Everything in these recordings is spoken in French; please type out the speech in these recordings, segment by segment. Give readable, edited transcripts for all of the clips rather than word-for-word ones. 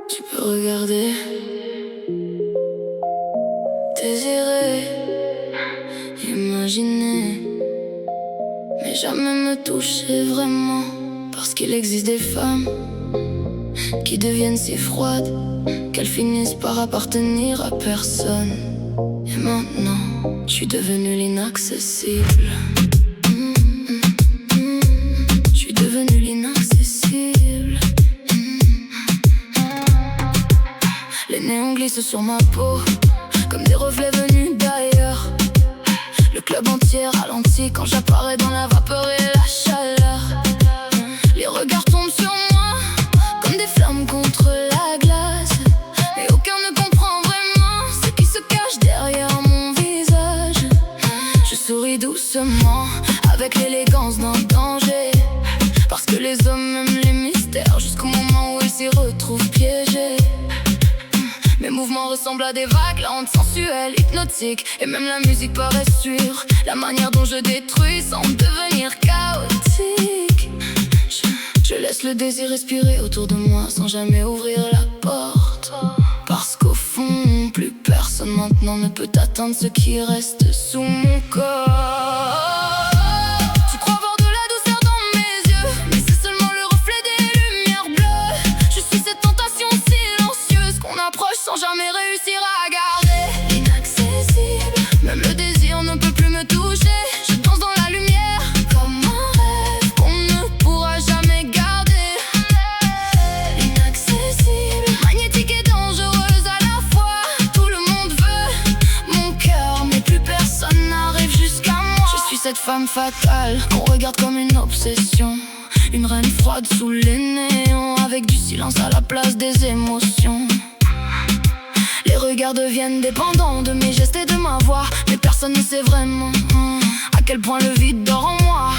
Tu peux regarder, désirer, imaginer, mais jamais me toucher vraiment. Parce qu'il existe des femmes qui deviennent si froides qu'elles finissent par appartenir à personne. Et maintenant, je suis devenue l'inaccessible. Je suis devenue l'inaccessible. Les néons glissent sur ma peau comme des reflets venus d'ailleurs. Le club entier ralentit quand j'apparais dans la vapeur et la chaleur. Les regards tombent sur moi comme des flammes contre la glace, mais aucun ne comprend vraiment ce qui se cache derrière mon visage. Je souris doucement avec l'élégance d'un danger, parce que les hommes aiment les mystères jusqu'au moment où ils s'y retrouvent piégés. Mes mouvements ressemblent à des vagues lentes, sensuelles, hypnotiques, et même la musique paraît sûre. La manière dont je détruis semble devenir chaotique. Je laisse le désir respirer autour de moi sans jamais ouvrir la porte. Parce qu'au fond, plus personne maintenant ne peut atteindre ce qui reste sous mon corps. Tu crois voir de la douceur dans mes yeux, mais c'est seulement le reflet des lumières bleues. Je suis cette tentation silencieuse qu'on approche sans jamais réussir à garder. Inaccessible, même le désir ne peut plus me toucher. Je danse dans la lumière comme un rêve qu'on ne pourra jamais garder. Inaccessible, magnétique et dangereuse à la fois. Tout le monde veut mon cœur, mais plus personne n'arrive jusqu'à moi. Je suis cette femme fatale qu'on regarde comme une obsession, une reine froide sous les néons, avec du silence à la place des émotions. Les regards deviennent dépendants de mes gestes et de ma voix, mais personne ne sait vraiment à quel point le vide dort en moi.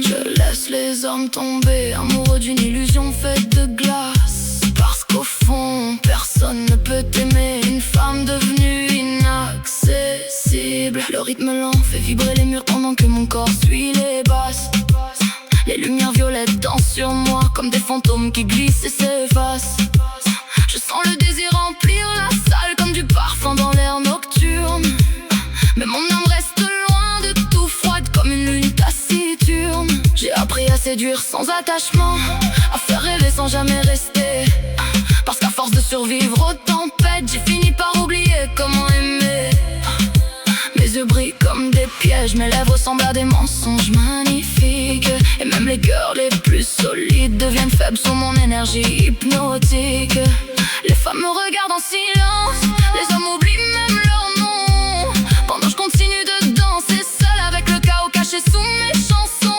Je laisse les hommes tomber, amoureux d'une illusion faite de glace. Parce qu'au fond, personne ne peut aimer une femme devenue inaccessible. Le rythme lent fait vibrer les murs pendant que mon corps suit les basses. Les lumières violettes dansent sur moi comme des fantômes qui glissent et s'effacent. Je sens le désir remplir la salle comme du parfum dans l'air nocturne. Mais mon âme reste loin de tout, froide comme une lune taciturne. J'ai appris à séduire sans attachement, à faire rêver sans jamais rester. Parce qu'à force de survivre aux tempêtes, j'ai fini par oublier comment aimer. Mes yeux brillent comme des pièges, mes lèvres ressemblent à des mensonges magnifiques. Et même les cœurs les plus solides deviennent faibles sous mon énergie hypnotique. Les femmes me regardent en silence, les hommes oublient même leur nom, pendant je continue de danser seule avec le chaos caché sous mes chansons.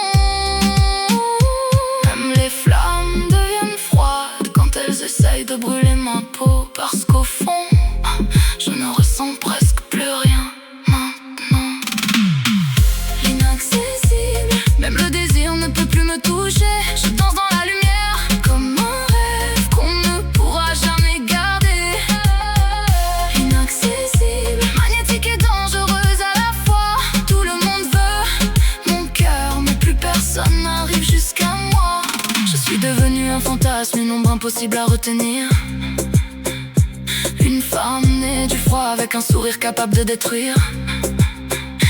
Même les flammes deviennent froides quand elles essayent de brûler ma peau. Parce qu'au fond, je ne ressens presque plus rien maintenant. Inaccessible, même le désir ne peut plus me toucher. Je danse dans la lumière comme un rêve qu'on ne pourra jamais garder. Inaccessible, magnétique et dangereuse à la fois. Tout le monde veut mon cœur, mais plus personne n'arrive jusqu'à moi. Je suis devenue un fantasme, une ombre impossible à retenir. Une femme née du froid avec un sourire capable de détruire.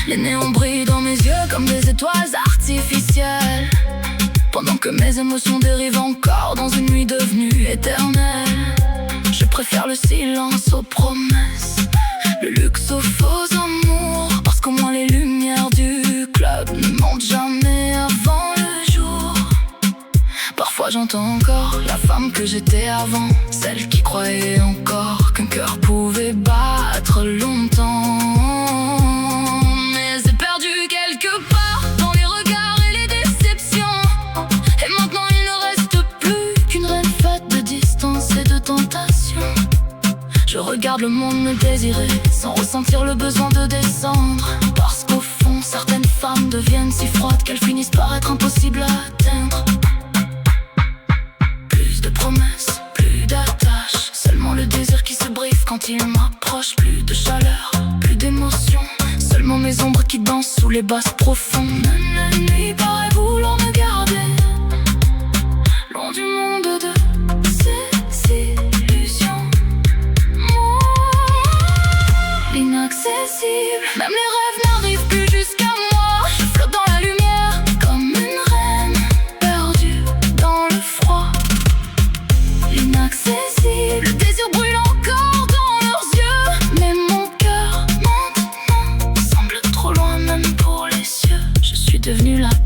Les néons brillent dans mes yeux comme des étoiles artificielles, pendant que mes émotions dérivent encore dans une nuit devenue éternelle. Je préfère le silence aux promesses, le luxe aux faux amours. Parce qu'au moins les lumières du club ne montent jamais avant le jour. Parfois j'entends encore la femme que j'étais avant, celle qui croyait encore qu'un cœur pouvait battre longtemps. Mais c'est perdu quelque part dans les regards et les déceptions. Et maintenant il ne reste plus qu'une reine faite de distance et de tentation. Je regarde le monde me désirer sans ressentir le besoin de descendre. Parce qu'au fond certaines femmes deviennent si froides qu'elles finissent par être impossibles à atteindre. Plus de promesses, plus d'attaches, seulement le désir qui se brise quand il m'approche. Plus de chaleur, plus d'émotion, seulement mes ombres qui dansent sous les basses profondes. Même la nuit paraît vouloir me garder loin du monde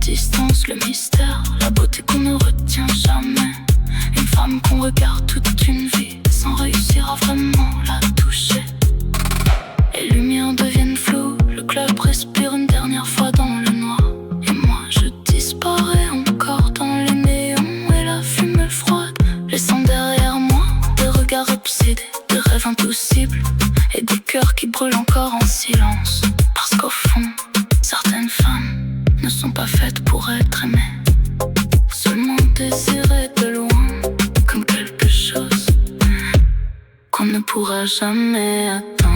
distance, le mystère, la beauté qu'on ne retient jamais. Une femme qu'on regarde toute une vie sans réussir à vraiment la toucher. Les lumières deviennent floues, le club respire une dernière fois dans le noir. Et moi je disparais encore dans les néons et la fumée froide, laissant derrière moi des regards obsédés, des rêves impossibles et des cœurs qui brûlent encore en silence. Parce qu'au fond, certaines femmes ne sont pas faites pour être aimées, seulement désirées de loin, comme quelque chose qu'on ne pourra jamais atteindre.